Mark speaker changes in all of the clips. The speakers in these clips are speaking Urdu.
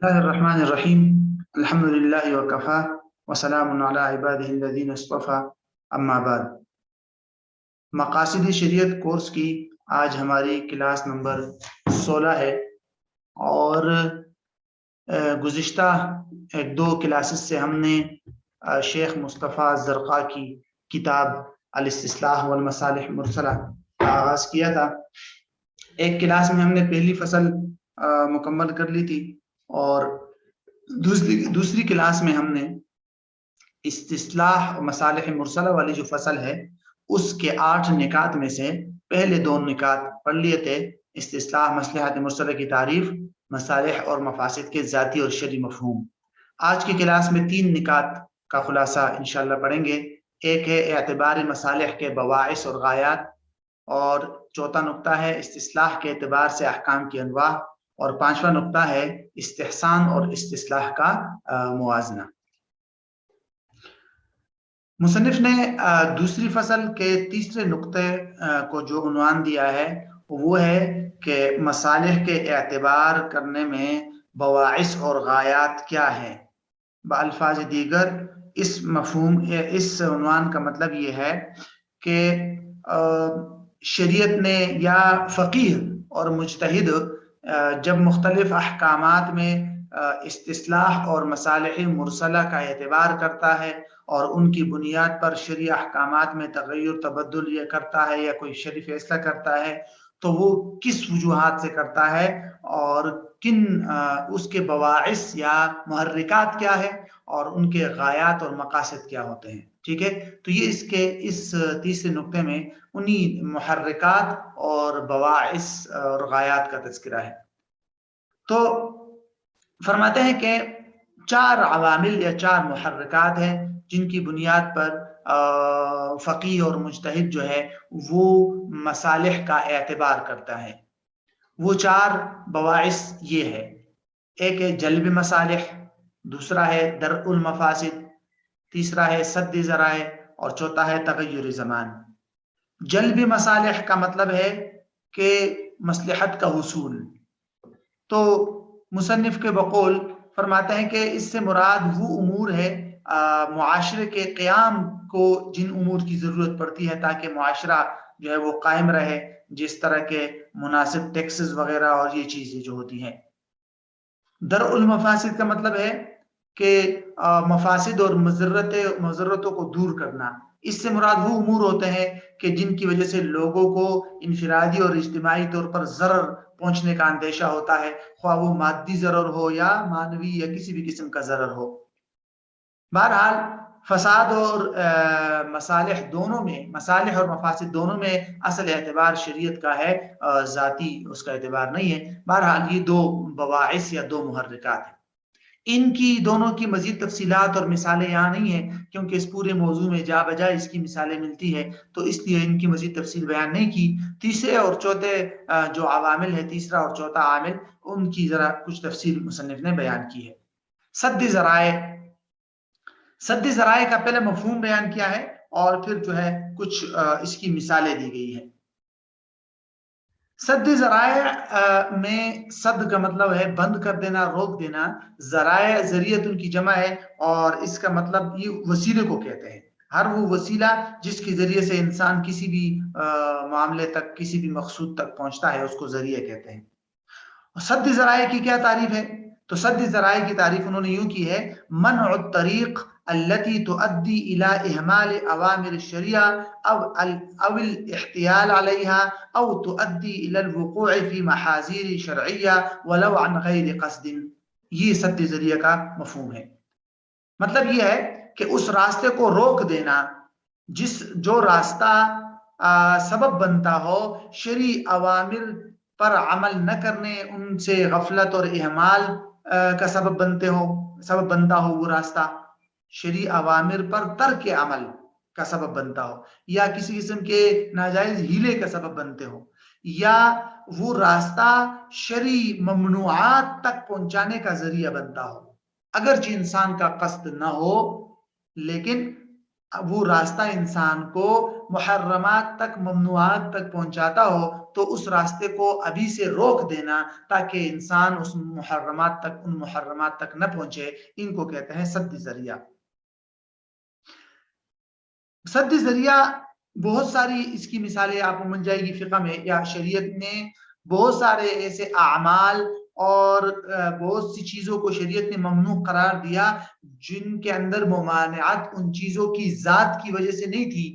Speaker 1: الله الرحمن الرحیم الحمد للہ وکفا وسلام علی عباده الذین اصطفى اما بعد۔ مقاصد شریعت کورس کی آج ہماری کلاس نمبر 16 ہے، اور گزشتہ ایک دو کلاسز سے ہم نے شیخ مصطفیٰ زرقا کی کتاب الاستصلاح والمصالح مرسلہ کا آغاز کیا تھا۔ ایک کلاس میں ہم نے پہلی فصل مکمل کر لی تھی، اور دوسری کلاس میں ہم نے استصلاح مصالح مرسلہ والی جو فصل ہے اس کے 8 نکات میں سے پہلے 2 نکات پڑھ لیے تھے: استصلاح مصلحت مرسلہ کی تعریف، مصالح اور مفاسد کے ذاتی اور شرعی مفہوم۔ آج کی کلاس میں 3 نکات کا خلاصہ انشاءاللہ پڑھیں گے۔ ایک ہے اعتبار مصالح کے بواعث اور غایات، اور چوتھا نقطہ ہے استصلاح کے اعتبار سے احکام کی انواع، اور 5واں نقطہ ہے استحسان اور استصلاح کا موازنہ۔ مصنف نے دوسری فصل کے تیسرے نقطے کو جو عنوان دیا ہے وہ ہے کہ مصالح کے اعتبار کرنے میں بواعث اور غایات کیا ہے۔ بالفاظ دیگر اس عنوان کا مطلب یہ ہے کہ شریعت نے یا فقیہ اور مجتہد جب مختلف احکامات میں استصلاح اور مصالح مرسلہ کا اعتبار کرتا ہے اور ان کی بنیاد پر شرعی احکامات میں تغیر تبدل یہ کرتا ہے یا کوئی شرعی فیصلہ کرتا ہے تو وہ کس وجوہات سے کرتا ہے اور کن اس کے بواعث یا محرکات کیا ہے اور ان کے غایات اور مقاصد کیا ہوتے ہیں۔ ٹھیک ہے، تو یہ اس تیسرے نقطے میں انہی محرکات اور بواعث اور غایات کا تذکرہ ہے۔ تو فرماتے ہیں کہ 4 عوامل یا 4 محرکات ہیں جن کی بنیاد پر فقیہ اور مجتہد جو ہے وہ مصالح کا اعتبار کرتا ہے۔ وہ 4 بواعث یہ ہے: ایک ہے جلب مصالح، دوسرا ہے درء المفاسد، تیسرا ہے سد ذرائع، اور چوتھا ہے تغیر زمان۔ جلب مصالح کا مطلب ہے کہ مصلحت کا حصول۔ تو مصنف کے بقول فرماتے ہیں کہ اس سے مراد وہ امور ہے معاشرے کے قیام کو جن امور کی ضرورت پڑتی ہے تاکہ معاشرہ جو ہے وہ قائم رہے، جس طرح کے مناسب ٹیکسز وغیرہ اور یہ چیزیں جو ہوتی ہیں۔ درء المفاسد کا مطلب ہے کہ مفاسد اور مضرتوں کو دور کرنا۔ اس سے مراد وہ امور ہوتے ہیں کہ جن کی وجہ سے لوگوں کو انفرادی اور اجتماعی طور پر ضرر پہنچنے کا اندیشہ ہوتا ہے، خواہ وہ مادی ضرر ہو یا معنوی یا کسی بھی قسم کا ضرر ہو۔ بہرحال فساد اور مصالح اور مفاسد دونوں میں اصل اعتبار شریعت کا ہے، ذاتی اس کا اعتبار نہیں ہے۔ بہرحال یہ 2 بواعث یا 2 محرکات ہیں۔ ان کی دونوں کی مزید تفصیلات اور مثالیں یہاں نہیں ہیں کیونکہ اس پورے موضوع میں جا بجا اس کی مثالیں ملتی ہے، تو اس لیے ان کی مزید تفصیل بیان نہیں کی۔ تیسرے اور چوتھے جو عوامل ہے، تیسرا اور چوتھا عامل، ان کی ذرا کچھ تفصیل مصنف نے بیان کی ہے۔ سد ذرائع کا پہلے مفہوم بیان کیا ہے اور پھر جو ہے کچھ اس کی مثالیں دی گئی ہیں۔ سد ذرائع میں سد کا مطلب ہے بند کر دینا، روک دینا۔ ذرائع ذریعہ ان کی جمع ہے، اور اس کا مطلب یہ وسیلے کو کہتے ہیں۔ ہر وہ وسیلہ جس کے ذریعے سے انسان کسی بھی معاملے تک، کسی بھی مقصود تک پہنچتا ہے، اس کو ذریعہ کہتے ہیں۔ سد ذرائع کی کیا تعریف ہے؟ تو سد ذرائع کی تعریف انہوں نے یوں کی ہے: منع الطریق التي تؤدي الى اهمال اوامر الشریعہ او الاحتیال علیها او تؤدي الى الوقوع في محاذیر شرعیہ ولو عن غیر قصد۔ یہ سد ذریعہ کا مفہوم ہے۔ مطلب یہ ہے کہ اس راستے کو روک دینا جو راستہ سبب بنتا ہو شرعی اوامر پر عمل نہ کرنے، ان سے غفلت اور اہمال کا سبب بنتا ہو، وہ راستہ شرعی اوامر پر ترک عمل کا سبب بنتا ہو، یا کسی قسم کے ناجائز ہیلے کا سبب بنتے ہو، یا وہ راستہ شرعی ممنوعات تک پہنچانے کا ذریعہ بنتا ہو، اگرچہ انسان کا قصد نہ ہو لیکن وہ راستہ انسان کو محرمات تک، ممنوعات تک پہنچاتا ہو تو اس راستے کو ابھی سے روک دینا تاکہ انسان ان محرمات تک نہ پہنچے، ان کو کہتے ہیں سد ذریعہ۔ سد ذریعہ بہت ساری اس کی مثالیں آپ کو مل جائے گی فقہ میں یا شریعت میں، بہت سارے ایسے اعمال اور بہت سی چیزوں کو شریعت نے ممنوع قرار دیا جن کے اندر ممانعت ان چیزوں کی ذات کی وجہ سے نہیں تھی،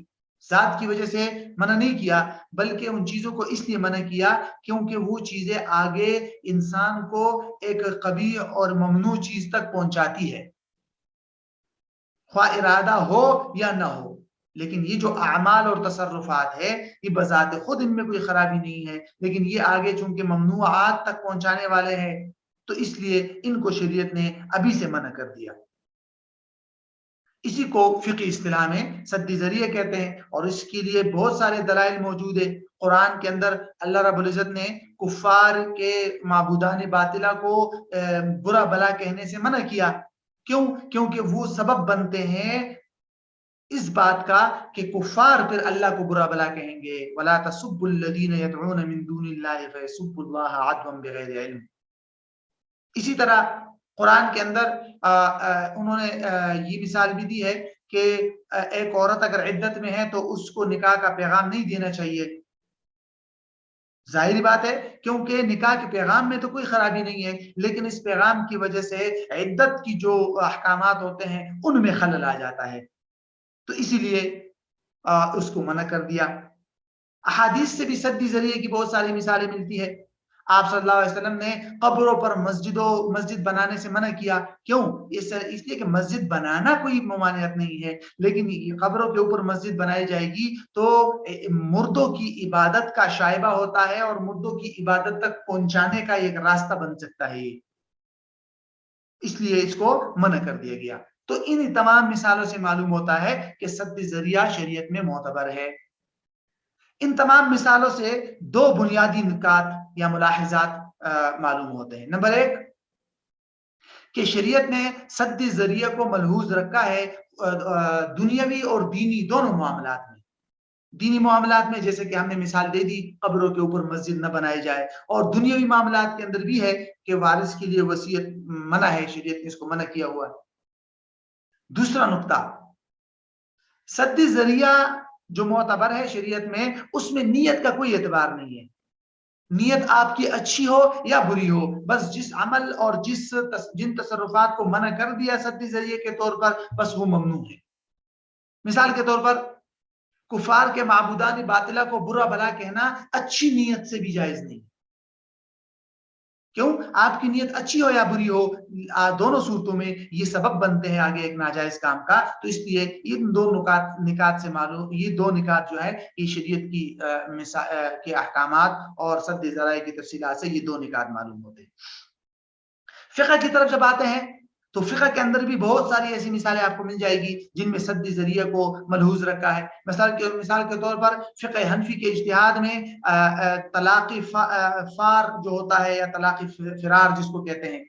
Speaker 1: ذات کی وجہ سے منع نہیں کیا، بلکہ ان چیزوں کو اس لیے منع کیا کیونکہ وہ چیزیں آگے انسان کو ایک قبیح اور ممنوع چیز تک پہنچاتی ہے، خواہ ارادہ ہو یا نہ ہو۔ لیکن یہ جو اعمال اور تصرفات ہے یہ بذات خود ان میں کوئی خرابی نہیں ہے، لیکن یہ آگے چونکہ ممنوعات تک پہنچانے والے ہیں تو اس لیے ان کو شریعت نے ابھی سے منع کر دیا۔ اسی کو فقہی اصطلاح میں سد ذریعہ کہتے ہیں، اور اس کے لیے بہت سارے دلائل موجود ہیں۔ قرآن کے اندر اللہ رب العزت نے کفار کے معبودان باطلہ کو برا بلا کہنے سے منع کیا، کیوں؟ کیونکہ وہ سبب بنتے ہیں اس بات کا کہ کفار پھر اللہ کو برا بلا کہیں گے، وَلَا تَسُبُّوا الَّذِينَ يَدْعُونَ مِن دُونِ اللَّهِ فَيَسُبُّوا اللَّهَ عَدْوًا بِغَيْرِ علم۔ اسی طرح قرآن کے اندر انہوں نے یہ مثال بھی دی ہے کہ ایک عورت اگر عدت میں ہے تو اس کو نکاح کا پیغام نہیں دینا چاہیے، ظاہری بات ہے کیونکہ نکاح کے پیغام میں تو کوئی خرابی نہیں ہے، لیکن اس پیغام کی وجہ سے عدت کی جو احکامات ہوتے ہیں ان میں خلل آ جاتا ہے، تو اسی لیے اس کو منع کر دیا۔ احادیث سے بھی سد ذریعے کی بہت ساری مثالیں ملتی ہے۔ آپ صلی اللہ علیہ وسلم نے قبروں پر مسجد بنانے سے منع کیا، کیوں؟ اس لیے کہ مسجد بنانا کوئی ممانعت نہیں ہے، لیکن قبروں کے اوپر مسجد بنائی جائے گی تو مردوں کی عبادت کا شائبہ ہوتا ہے اور مردوں کی عبادت تک پہنچانے کا ایک راستہ بن سکتا ہے، اس لیے اس کو منع کر دیا گیا۔ تو ان تمام مثالوں سے معلوم ہوتا ہے کہ سد ذریعہ شریعت میں معتبر ہے۔ ان تمام مثالوں سے دو بنیادی نکات یا ملاحظات معلوم ہوتے ہیں۔ نمبر ایک کہ شریعت نے سد ذریعہ کو ملحوظ رکھا ہے دنیاوی اور دینی دونوں معاملات میں۔ دینی معاملات میں جیسے کہ ہم نے مثال دے دی قبروں کے اوپر مسجد نہ بنائی جائے، اور دنیاوی معاملات کے اندر بھی ہے کہ وارث کے لیے وصیت منع ہے، شریعت نے اس کو منع کیا ہوا ہے۔ دوسرا نقطہ، سد ذریعہ جو معتبر ہے شریعت میں اس میں نیت کا کوئی اعتبار نہیں ہے، نیت آپ کی اچھی ہو یا بری ہو، بس جس عمل اور جن تصرفات کو منع کر دیا سد ذریعے کے طور پر بس وہ ممنوع ہے۔ مثال کے طور پر کفار کے معبودان باطلہ کو برا بلا کہنا اچھی نیت سے بھی جائز نہیں، کیوں؟ آپ کی نیت اچھی ہو یا بری ہو، دونوں صورتوں میں یہ سبب بنتے ہیں آگے ایک ناجائز کام کا، تو اس لیے ان دو نکات سے معلوم، یہ دو نکات جو ہے یہ شریعت کی کے احکامات اور سد ذرائع کی تفصیلات سے یہ دو نکات معلوم ہوتے ہیں۔ فقہ کی طرف جب آتے ہیں تو فقہ کے اندر بھی بہت ساری ایسی مثالیں آپ کو مل جائے گی جن میں سد ذریعہ کو ملحوظ رکھا ہے۔ مثال کے طور پر فقہ حنفی کے اجتہاد میں طلاق فار جو ہوتا ہے یا طلاق فرار جس کو کہتے ہیں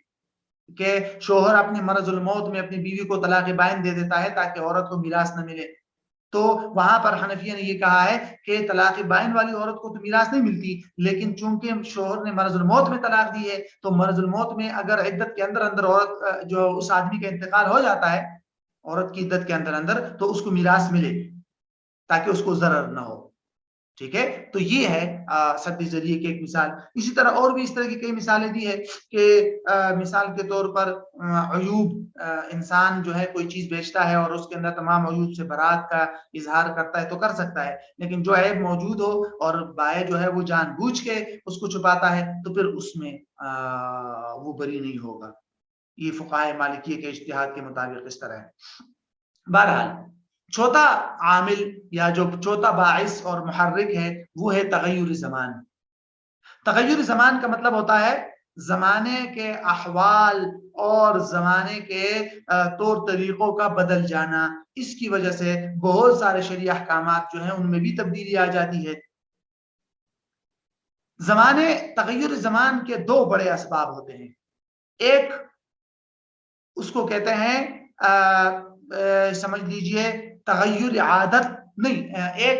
Speaker 1: کہ شوہر اپنے مرض الموت میں اپنی بیوی کو طلاق بائن دے دیتا ہے تاکہ عورت کو میراث نہ ملے، تو وہاں پر حنفیہ نے یہ کہا ہے کہ طلاق بائن والی عورت کو تو میراث نہیں ملتی، لیکن چونکہ شوہر نے مرض الموت میں طلاق دی ہے تو مرض الموت میں اگر عدت کے اندر عورت جو اس آدمی کا انتقال ہو جاتا ہے عورت کی عدت کے اندر تو اس کو میراث ملے تاکہ اس کو ضرر نہ ہو، ٹھیک ہے؟ تو یہ ہے سد ذریعے کی ایک مثال۔ اسی طرح اور بھی اس طرح کی کئی مثالیں دی ہے کہ مثال کے طور پر عیوب، انسان جو ہے کوئی چیز بیچتا ہے اور اس کے اندر تمام عیوب سے برات کا اظہار کرتا ہے تو کر سکتا ہے، لیکن جو عیب موجود ہو اور بائع جو ہے وہ جان بوجھ کے اس کو چھپاتا ہے تو پھر اس میں وہ بری نہیں ہوگا۔ یہ فقہائے مالکیہ کے اجتہاد کے مطابق اس طرح ہے۔ بہرحال چوتھا عامل یا جو چوتھا باعث اور محرک ہے وہ ہے تغیر زمان۔ تغیر زمان کا مطلب ہوتا ہے زمانے کے احوال اور زمانے کے طور طریقوں کا بدل جانا، اس کی وجہ سے بہت سارے شرعی احکامات جو ہیں ان میں بھی تبدیلی آ جاتی ہے۔ تغیر زمان کے دو بڑے اسباب ہوتے ہیں، ایک اس کو کہتے ہیں سمجھ لیجئے تغیر عادت نہیں، ایک